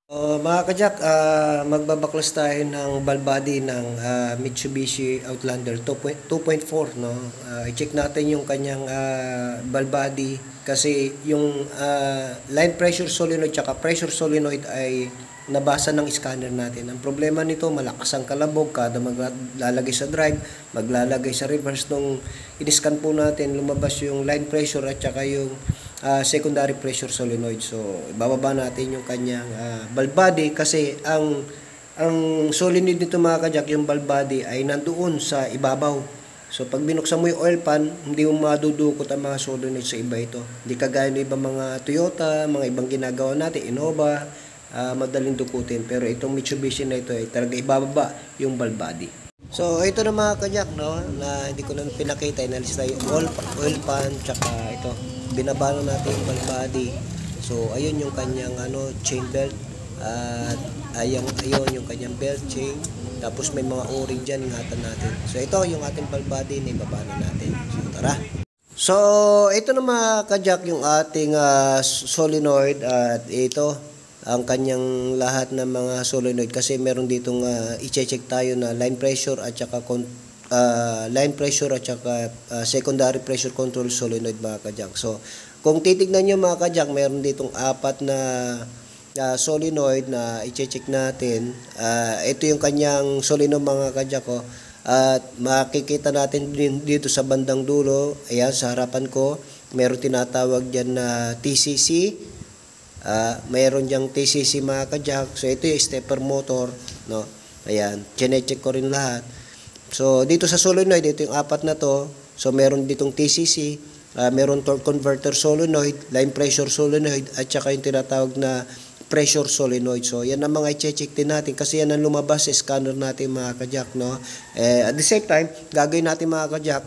Mga kajak, magbabaklas tayo ng valve body ng Mitsubishi Outlander 2.4, no? I-check natin yung kanyang valve body kasi yung line pressure solenoid tsaka pressure solenoid ay nabasa ng scanner natin. Ang problema nito, malakas ang kalabog kada maglalagay sa drive, maglalagay sa reverse. Nung in-scan po natin, lumabas yung line pressure at saka yung secondary pressure solenoid. So, ibababa natin yung kanyang valve body kasi ang solenoid nito mga kajak, yung valve body ay nandoon sa ibabaw. So, pag binuksan mo yung oil pan, hindi mo madudukot ang mga solenoid sa iba ito. Hindi kagaya ng ibang mga Toyota, mga ibang ginagawa natin, Innova, madaling dukutin. Pero itong Mitsubishi na ito ay talaga ibababa yung valve body. So, ito na mga kajak, no, na hindi ko na pinakita. Inalis na yung oil pan, tsaka ito. Binaba na natin yung valve body. So, ayun yung kanyang chain belt. At ayun yung kanyang belt chain. Tapos may mga o-ring dyan, ingatan natin. So, ito yung ating valve body na ibaba na natin. So, tara. So, ito na mga kajak yung ating solenoid at ito ang kanyang lahat ng mga solenoid kasi meron ditong i-check tayo na line pressure at saka secondary pressure control solenoid mga kajak. So, kung titignan nyo mga kajak, meron ditong apat na solenoid na i-check natin. Ito yung kanyang solenoid mga kajak ko. At makikita natin din dito sa bandang dulo, ayan sa harapan ko, meron tinatawag dyan na TCC. Mayroon diyang TCC mga kajak. So ito yung stepper motor, no. Ayan, chine-check ko rin lahat. So dito sa solenoid, ito yung apat na to. So meron ditong TCC, meron torque converter solenoid, line pressure solenoid, at saka yung tinatawag na pressure solenoid. So yan ang mga i-check din natin kasi yan ang lumabas sa scanner natin mga kajak, no. At the same time, gagawin natin mga kajak,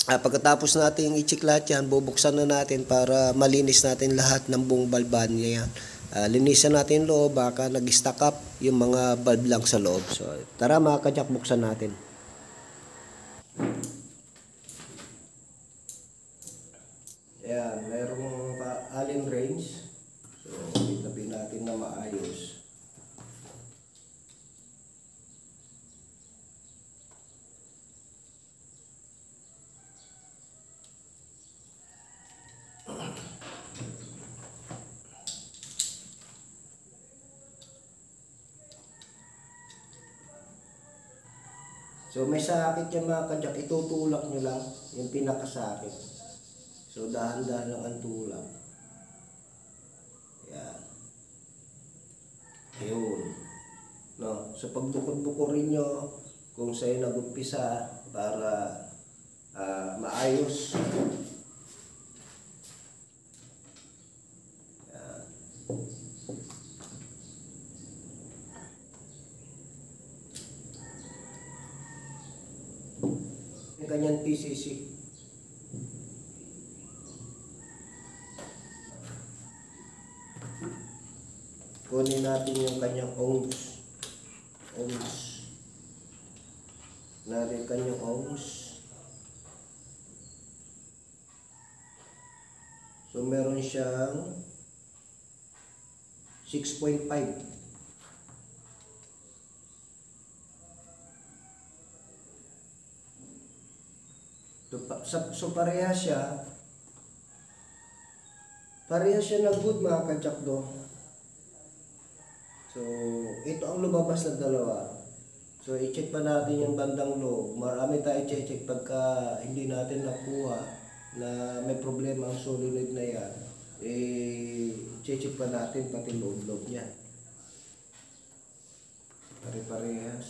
pagkatapos natin i-check lahat yan, bubuksan na natin para malinis natin lahat ng buong valve niya yan. Linisan natin yung loob, baka nag-stack up yung mga valve lang sa loob. So, tara mga kajak, buksan natin. Ayan, mayroong allen range. So, itabi natin na maayos. So may sakit yan mga kajak, itutulak nyo lang yung pinakasakit. So dahan-dahan lang ang tulak. Yan. Ayun. No? So pagdukot-bukurin nyo kung sa'yo nag-umpisa para maayos. Yan. Ganyan PCC. Kunin natin yung kanyang ohms. Narin kanyang ohms. So meron siyang 6.5. So pareha siya na good mga kajak do. So ito ang lumabas na dalawa. So i-check pa natin yung bandang loob. Marami tayo i-check pagka hindi natin nakuha na may problema ang solenoid na yan. I-check pa natin pati loob niya. Pare-parehas.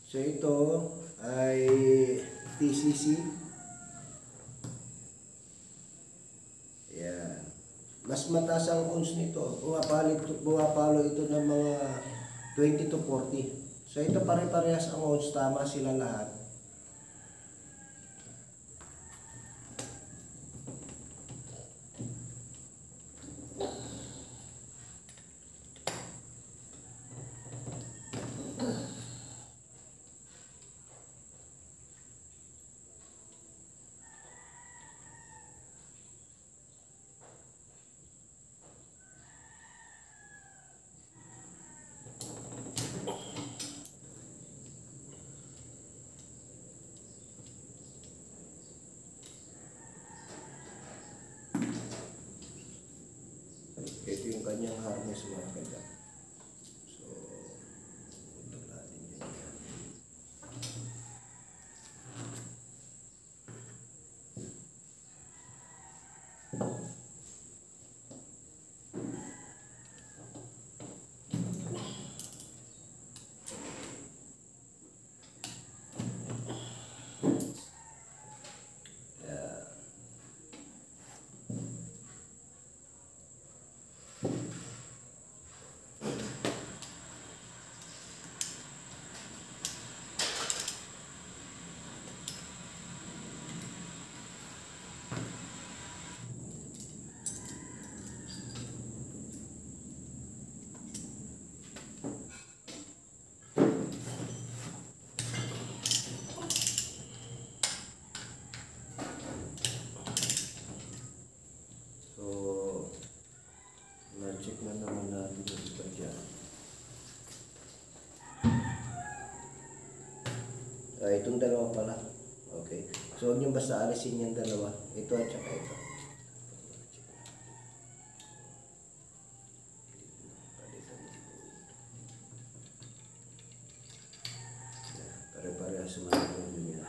So ito ay TCC. Yan. Mas mataas ang ohms nito. Bumapalo ito ng mga 20 to 40. So ito pare-parehas ang ohms, tama sila lahat. yung kanyang harness mga kajak. So, undang natin yan. Na-check na naman natin yung iba dyan. Itong dalawa pala. Okay. So, huwag nyo basta alisin yung dalawa. Ito at saka ito. Pare-parehas sumasagot nyo yan.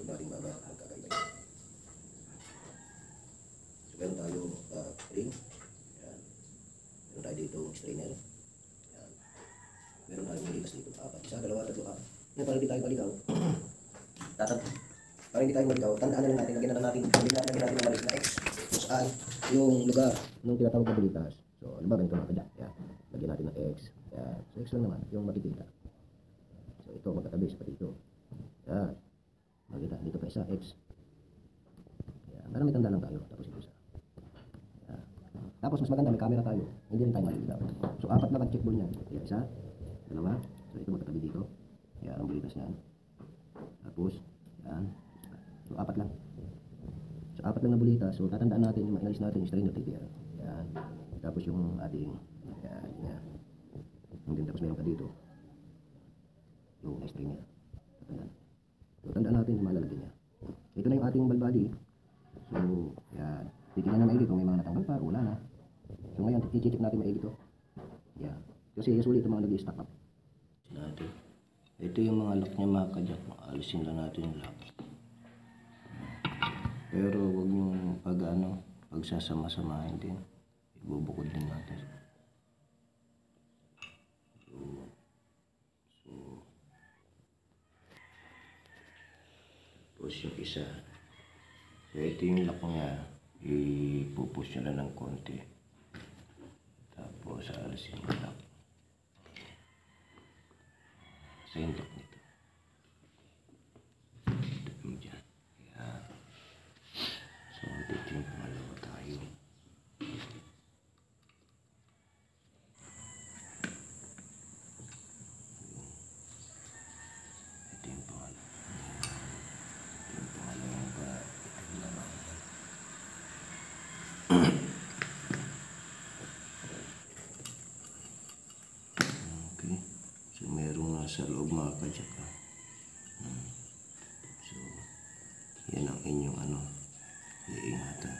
Maring mga magkakaiba. So, meron tayo ring. Yan. Meron tayo dito strainer. Yan. Meron tayo bulitas dito. Apat. Isa, dalawa, tatlo, apat. Yan, para hindi tayo maligaw. Para hindi tayo maligaw, tandaan na lang natin, lagyan na natin ng malis na X. Kung saan yung lugar nung tinatawag na bulitas. So, ano ba ganito mga kadya? Yan. Lagyan natin ng X. Yan. So, X lang naman yung makikita. So, ito magkatabi sa dito. Yan. Makita, dito pa isa, X. Yan. Parang may tanda lang tayo. Tapos ito isa. Yan. Tapos mas maganda, may camera tayo. Hindi rin tayo maliligaw. So, apat lang ang check ball niyan. Yan, isa, dalawa. So, ito magkatabi dito. Yan, ang bulitas niyan. Tapos, yan. So, apat lang. So, apat lang na bulitas. So, tatandaan natin, inalis natin yung strainer tape. Yan. Tapos yung ating, yan, yan. And then, tapos meron ka dito. Yung strainer. Tatandaan. So, tandaan natin yung malalagyan niya. Ito na yung ating ball body. So, yan. Titignan na maigi kung may mga natanggal pa, wala na. So, ngayon, i-check natin maigi ito. Yan. Kasi usually ito mga nag-i-stack up. Natin. Ito yung mga lock niya mga kadyak. Alisin lang natin yung lock. Pero huwag yung pagsasama-samahin din. Ibubukod din natin. Tapos yung isa. So ito yung lock niya. Ipupush nyo lang ng konti. Tapos alisin yung lock. Sa yung lock nito. Ito mo dyan. Yan. So dito yung pangalawa tayo. Ito yung pangalawa. Ito yung pangalawang ba. Ito yung naman. Okay. So merong nasa loob mga kadyak. So yan ang inyong iingatan.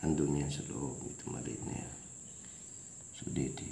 Andun yan sa loob. Ito maliit na yan. So dito